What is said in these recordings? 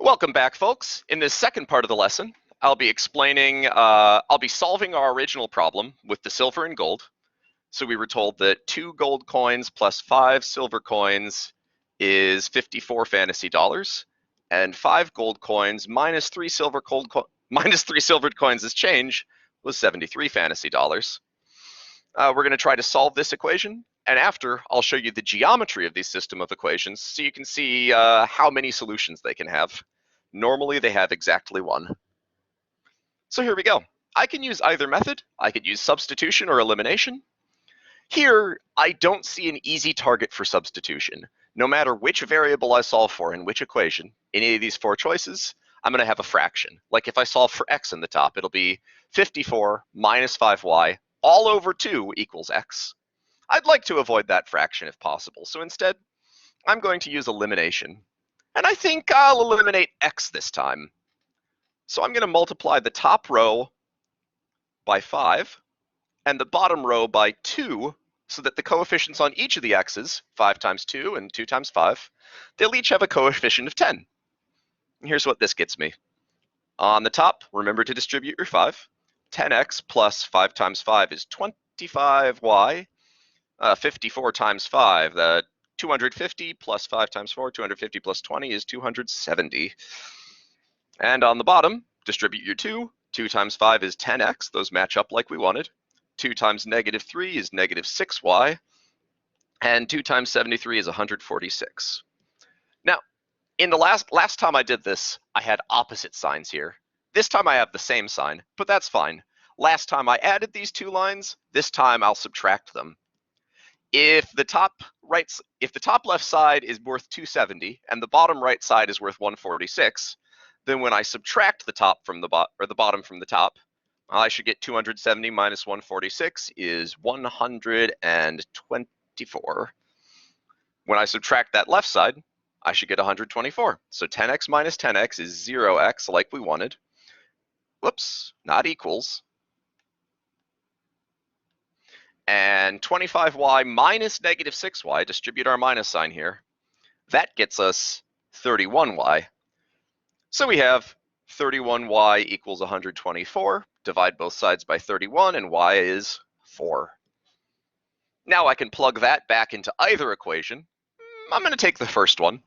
Welcome back, folks. In this second part of the lesson, I'll be solving our original problem with the silver and gold. So we were told that 2 gold coins plus 5 silver coins is 54 fantasy dollars, and 5 gold coins minus 3 silver coins as change was 73 fantasy dollars. We're going to try to solve this equation, and after, I'll show you the geometry of these system of equations so you can see how many solutions they can have. Normally, they have exactly one. So here we go. I can use either method. I could use substitution or elimination. Here, I don't see an easy target for substitution. No matter which variable I solve for in which equation, any of these 4 choices, I'm going to have a fraction. Like if I solve for x in the top, it'll be 54 minus 5y all over 2 equals x. I'd like to avoid that fraction if possible, so instead, I'm going to use elimination. And I think I'll eliminate x this time. So I'm going to multiply the top row by 5 and the bottom row by 2 so that the coefficients on each of the x's, 5 times 2 and 2 times 5, they'll each have a coefficient of 10. And here's what this gets me. On the top, remember to distribute your 5. 10x plus 5 times 5 is 25y. 54 times 5, 250 plus 5 times 4, 250 plus 20 is 270. And on the bottom, distribute your 2. 2 times 5 is 10x. Those match up like we wanted. 2 times negative 3 is negative 6y. And 2 times 73 is 146. Now, in the last time I did this, I had opposite signs here. This time I have the same sign, but that's fine. Last time I added these 2 lines, this time I'll subtract them. If the top left side is worth 270 and the bottom right side is worth 146, then when I subtract the top from the bottom from the top, I should get 270 minus 146 is 124. When I subtract that left side, I should get 124. So 10x minus 10x is 0x like we wanted. Whoops, not equals. And 25y minus negative 6y, distribute our minus sign here, that gets us 31y. So we have 31y equals 124, divide both sides by 31, and y is 4. Now I can plug that back into either equation. I'm going to take the first one.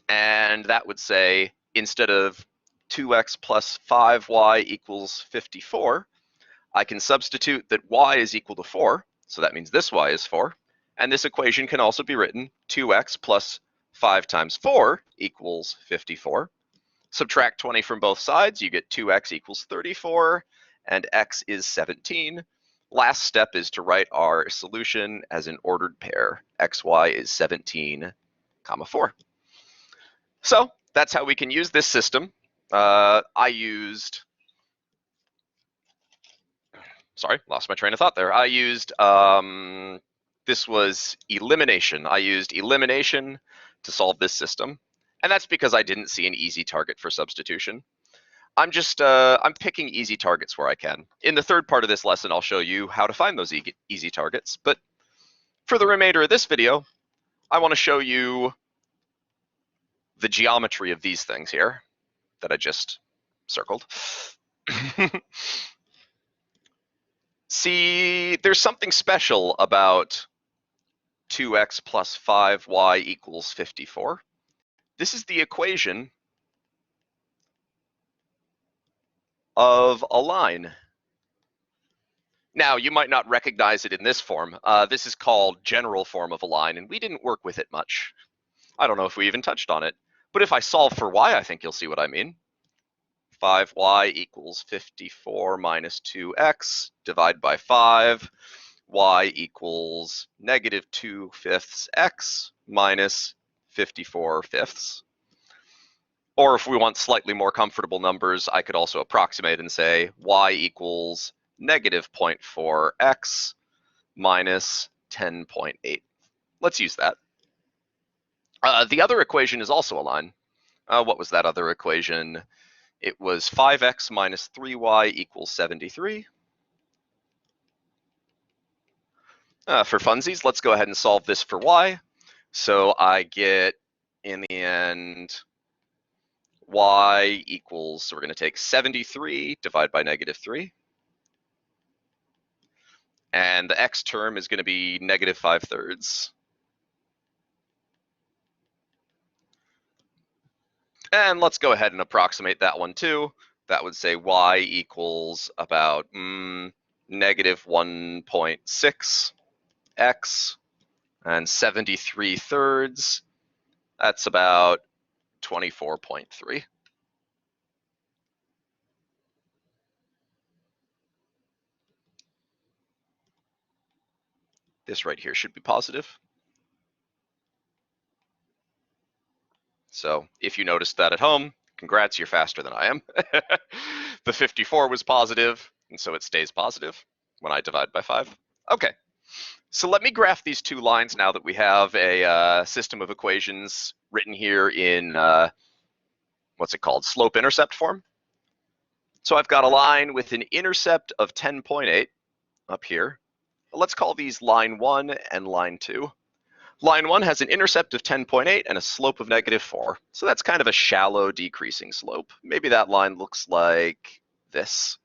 And that would say, instead of 2x plus 5y equals 54, I can substitute that y is equal to 4, so that means this y is 4, and this equation can also be written 2x plus 5 times 4 equals 54. Subtract 20 from both sides, you get 2x equals 34, and x is 17. Last step is to write our solution as an ordered pair. xy is 17, 4. So that's how we can use this system. Sorry, lost my train of thought there. I used, this was elimination. I used elimination to solve this system. And that's because I didn't see an easy target for substitution. I'm picking easy targets where I can. In the third part of this lesson, I'll show you how to find those easy targets. But for the remainder of this video, I want to show you the geometry of these things here that I just circled. See, there's something special about 2x plus 5y equals 54. This is the equation of a line. Now, you might not recognize it in this form. This is called general form of a line, and we didn't work with it much. I don't know if we even touched on it. But if I solve for y, I think you'll see what I mean. 5y equals 54 minus 2x, divide by 5, y equals negative 2/5 x minus 54/5. Or if we want slightly more comfortable numbers, I could also approximate and say y equals negative 0.4 x minus 10.8. Let's use that. The other equation is also a line. What was that other equation? It was 5x minus 3y equals 73. For funsies, let's go ahead and solve this for y. So I get, in the end, y equals, so we're going to take 73 divided by -3. And the x term is going to be -5/3. And let's go ahead and approximate that one too. That would say y equals about -1.6 x, and 73/3. That's about 24.3. This right here should be positive. So if you noticed that at home, congrats, you're faster than I am. The 54 was positive, and so it stays positive when I divide by 5. Okay, so let me graph these two lines now that we have a system of equations written here in, what's it called, slope-intercept form. So I've got a line with an intercept of 10.8 up here. Let's call these line 1 and line 2. Line 1 has an intercept of 10.8 and a slope of -4. So that's kind of a shallow decreasing slope. Maybe that line looks like this.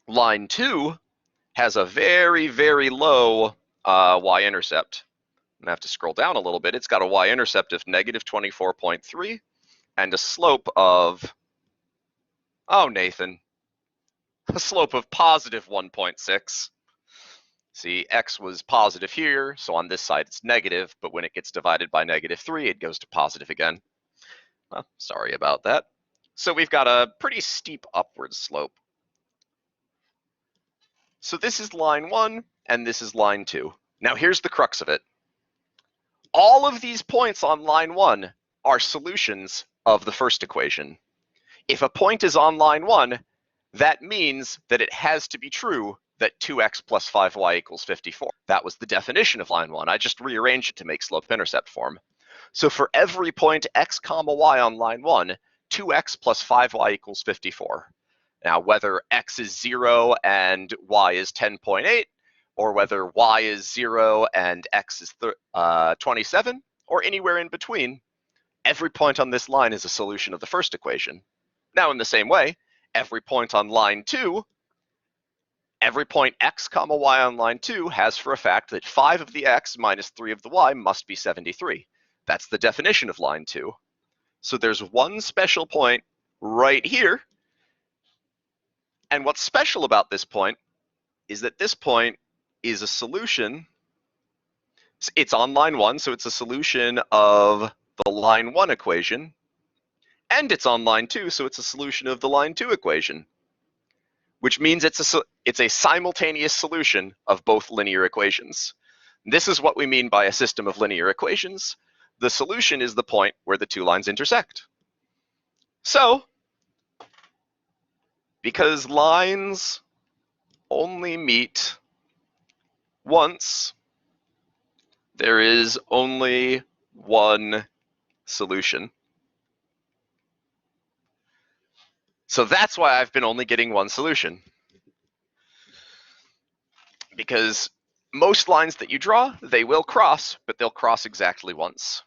Line 2 has a very, very low y-intercept. I'm going to have to scroll down a little bit. It's got a y-intercept of -24.3 and a slope of, oh, Nathan, a slope of positive 1.6. See, x was positive here, so on this side it's negative, but when it gets divided by -3, it goes to positive again. Well, sorry about that. So we've got a pretty steep upward slope. So this is line 1, and this is line 2. Now here's the crux of it. All of these points on line 1 are solutions of the first equation. If a point is on line 1, that means that it has to be true that 2x plus 5y equals 54. That was the definition of line 1. I just rearranged it to make slope-intercept form. So for every point x comma y on line 1, 2x plus 5y equals 54. Now, whether x is 0 and y is 10.8, or whether y is 0 and x is 27, or anywhere in between, every point on this line is a solution of the first equation. Now, in the same way, every point on line 2, every point x comma y on line 2 has for a fact that 5 of the x minus 3 of the y must be 73. That's the definition of line 2. So there's one special point right here. And what's special about this point is that this point is a solution. It's on line 1, so it's a solution of the line 1 equation. And it's on line 2, so it's a solution of the line 2 equation, which means it's a simultaneous solution of both linear equations. This is what we mean by a system of linear equations. The solution is the point where the two lines intersect. So, because lines only meet once, there is only one solution. So that's why I've been only getting one solution. Because most lines that you draw, they will cross, but they'll cross exactly once.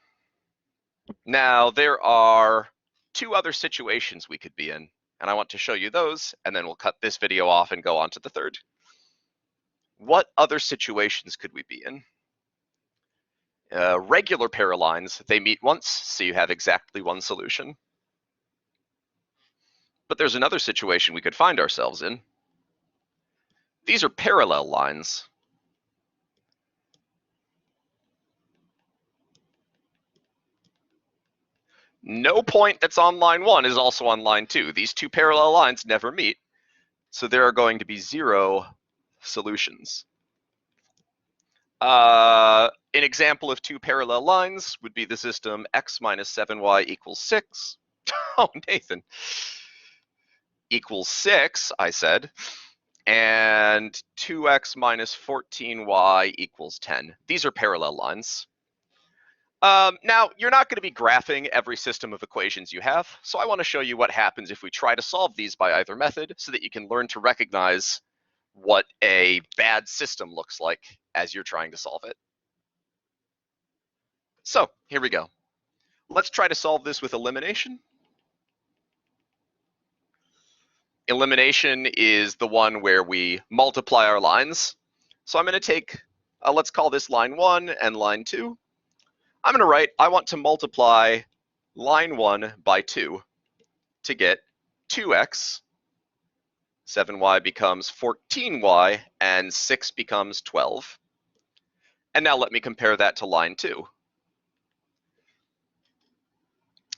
Now, there are two other situations we could be in, and I want to show you those, and then we'll cut this video off and go on to the third. What other situations could we be in? Regular pair of lines, they meet once, so you have exactly one solution. But there's another situation we could find ourselves in. These are parallel lines. No point that's on line 1 is also on line 2. These two parallel lines never meet, so there are going to be 0 solutions. An example of two parallel lines would be the system x minus 7y equals 6. Oh, Nathan. Equals 6, I said. And 2x minus 14y equals 10. These are parallel lines. Now, you're not going to be graphing every system of equations you have, so I want to show you what happens if we try to solve these by either method so that you can learn to recognize what a bad system looks like as you're trying to solve it. So, here we go. Let's try to solve this with elimination. Elimination is the one where we multiply our lines. So I'm going to take, let's call this line 1 and line 2. I'm going to write, I want to multiply line 1 by 2 to get 2x. 7y becomes 14y, and 6 becomes 12. And now let me compare that to line 2.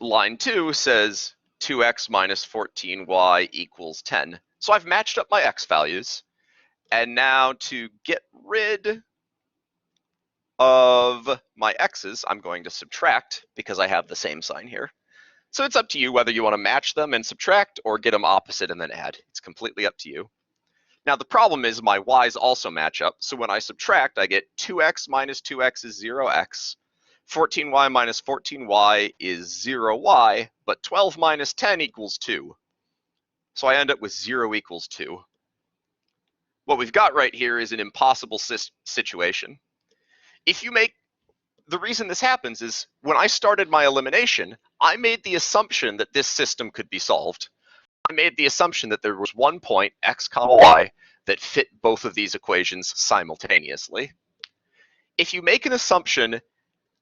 Line 2 says 2x minus 14y equals 10. So I've matched up my x values. And now to get rid of my x's, I'm going to subtract because I have the same sign here. So it's up to you whether you want to match them and subtract or get them opposite and then add. It's completely up to you. Now the problem is my y's also match up. So when I subtract, I get 2x minus 2x is 0x. 14y minus 14y is 0y, but 12 minus 10 equals 2. So I end up with 0 equals 2. What we've got right here is an impossible situation. If you make, the reason this happens is when I started my elimination, I made the assumption that this system could be solved. I made the assumption that there was one point, x comma y, that fit both of these equations simultaneously. If you make an assumption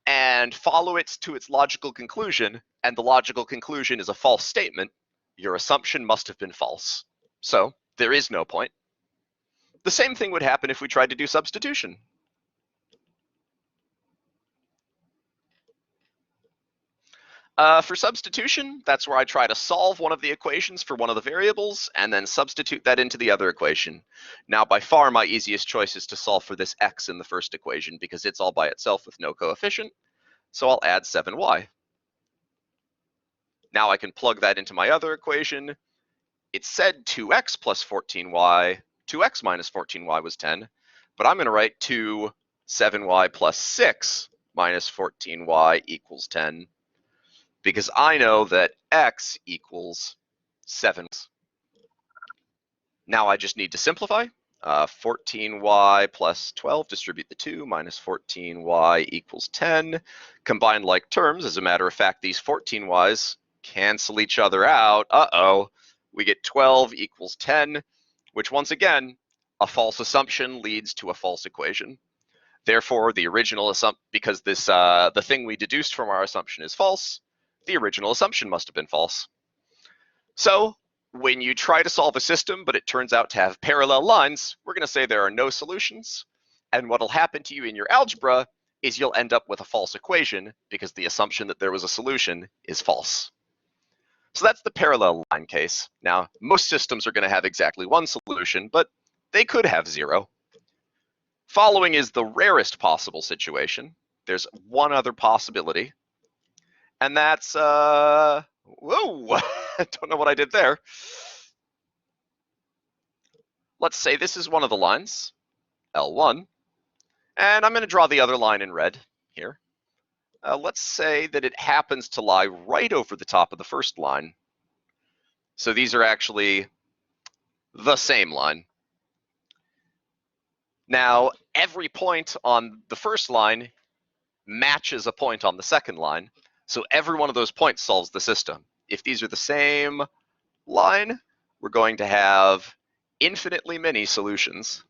and follow it to its logical conclusion, and the logical conclusion is a false statement, your assumption must have been false. So there is no point. The same thing would happen if we tried to do substitution. For substitution, that's where I try to solve one of the equations for one of the variables and then substitute that into the other equation. Now, by far, my easiest choice is to solve for this x in the first equation because it's all by itself with no coefficient. So I'll add 7y. Now I can plug that into my other equation. It said 2x plus 14y. 2x minus 14y was 10. But I'm going to write 2, 7y plus 6 minus 14y equals 10. Because I know that x equals 7. Now I just need to simplify. 14y plus 12, distribute the 2, minus 14y equals 10. Combine like terms. As a matter of fact, these 14y's cancel each other out. Uh-oh. We get 12 equals 10, which once again, a false assumption leads to a false equation. Therefore, the original assumption, because this the thing we deduced from our assumption is false, the original assumption must have been false. So when you try to solve a system, but it turns out to have parallel lines, we're going to say there are no solutions. And what will happen to you in your algebra is you'll end up with a false equation because the assumption that there was a solution is false. So that's the parallel line case. Now, most systems are going to have exactly one solution, but they could have 0. Following is the rarest possible situation. There's one other possibility. And that's, whoa, don't know what I did there. Let's say this is one of the lines, L1, and I'm going to draw the other line in red here. Let's say that it happens to lie right over the top of the first line. So these are actually the same line. Now, every point on the first line matches a point on the second line. So every one of those points solves the system. If these are the same line, we're going to have infinitely many solutions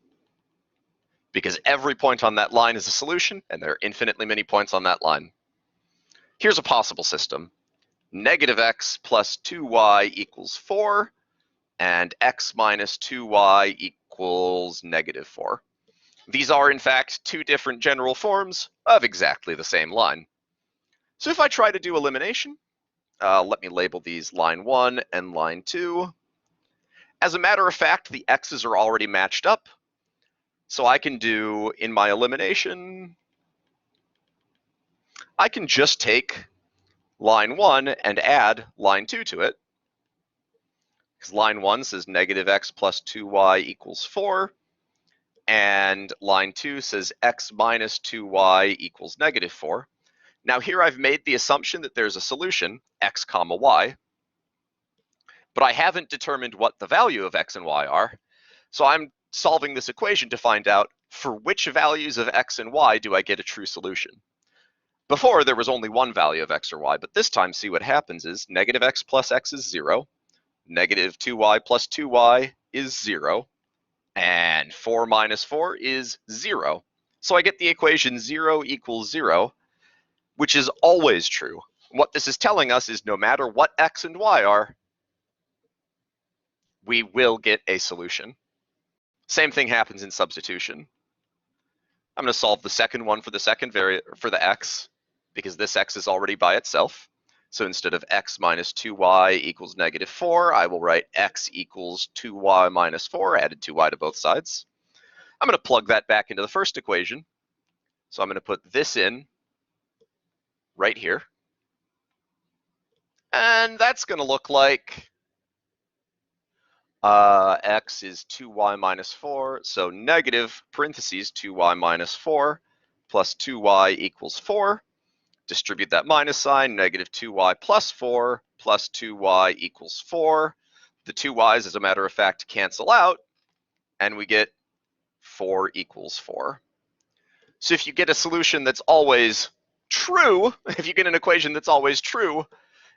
because every point on that line is a solution and there are infinitely many points on that line. Here's a possible system. Negative x plus 2y equals 4 and x minus 2y equals negative 4. These are, in fact, two different general forms of exactly the same line. So if I try to do elimination, let me label these line 1 and line 2. As a matter of fact, the x's are already matched up. So I can do, in my elimination, I can just take line 1 and add line 2 to it. Because line 1 says negative x plus 2y equals 4. And line 2 says x minus 2y equals negative 4. Now here I've made the assumption that there's a solution, x comma y, but I haven't determined what the value of x and y are. So I'm solving this equation to find out for which values of x and y do I get a true solution. Before there was only one value of x or y, but this time see what happens is negative x plus x is 0, Negative 2y plus 2y is 0. And 4 minus 4 is 0. So I get the equation 0 equals 0, which is always true. What this is telling us is no matter what x and y are, we will get a solution. Same thing happens in substitution. I'm going to solve the second one for the for the x, because this x is already by itself. So instead of x minus 2y equals negative 4, I will write x equals 2y minus 4, added 2y to both sides. I'm going to plug that back into the first equation. So I'm going to put this in right here. And that's going to look like x is 2y minus 4, so negative parentheses 2y minus 4 plus 2y equals 4. Distribute that minus sign, negative 2y plus 4 plus 2y equals 4. The 2y's, as a matter of fact, cancel out, and we get 4 equals 4. So if you get a solution that's always true, if you get an equation that's always true,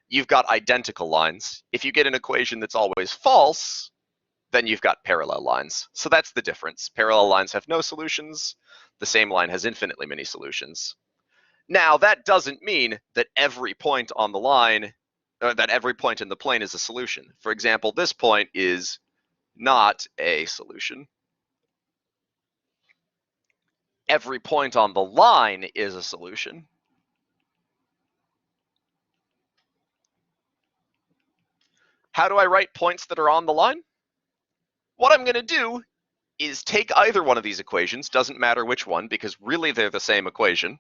you've got identical lines. If you get an equation that's always false, then you've got parallel lines. So that's the difference. Parallel lines have no solutions. The same line has infinitely many solutions. Now, that doesn't mean that every point on the line, that every point in the plane is a solution. For example, this point is not a solution. Every point on the line is a solution. How do I write points that are on the line? What I'm going to do is take either one of these equations, doesn't matter which one, because really they're the same equation,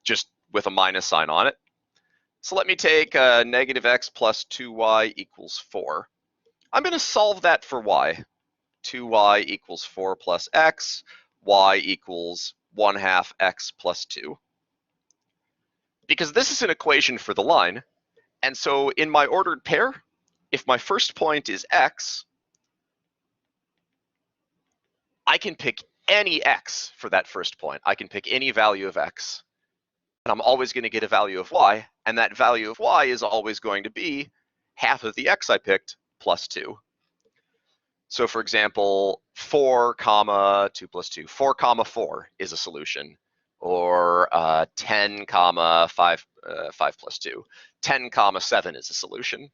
just with a minus sign on it. So let me take negative x plus 2y equals 4. I'm going to solve that for y. 2y equals 4 plus x, y equals 1/2 x plus 2. Because this is an equation for the line, and so in my ordered pair, if my first point is x, I can pick any x for that first point. I can pick any value of x, and I'm always going to get a value of y, and that value of y is always going to be half of the x I picked plus 2. So for example, 4 comma 2 plus 2, 4 comma 4 is a solution, or 10 comma 5 plus 2, 10 comma 7 is a solution.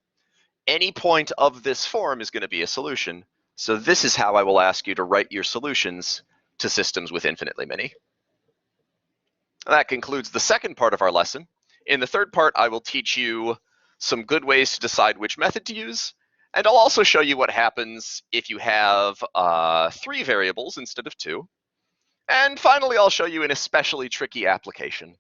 Any point of this form is going to be a solution. So this is how I will ask you to write your solutions to systems with infinitely many. That concludes the second part of our lesson. In the third part, I will teach you some good ways to decide which method to use, and I'll also show you what happens if you have 3 variables instead of 2. And finally, I'll show you an especially tricky application.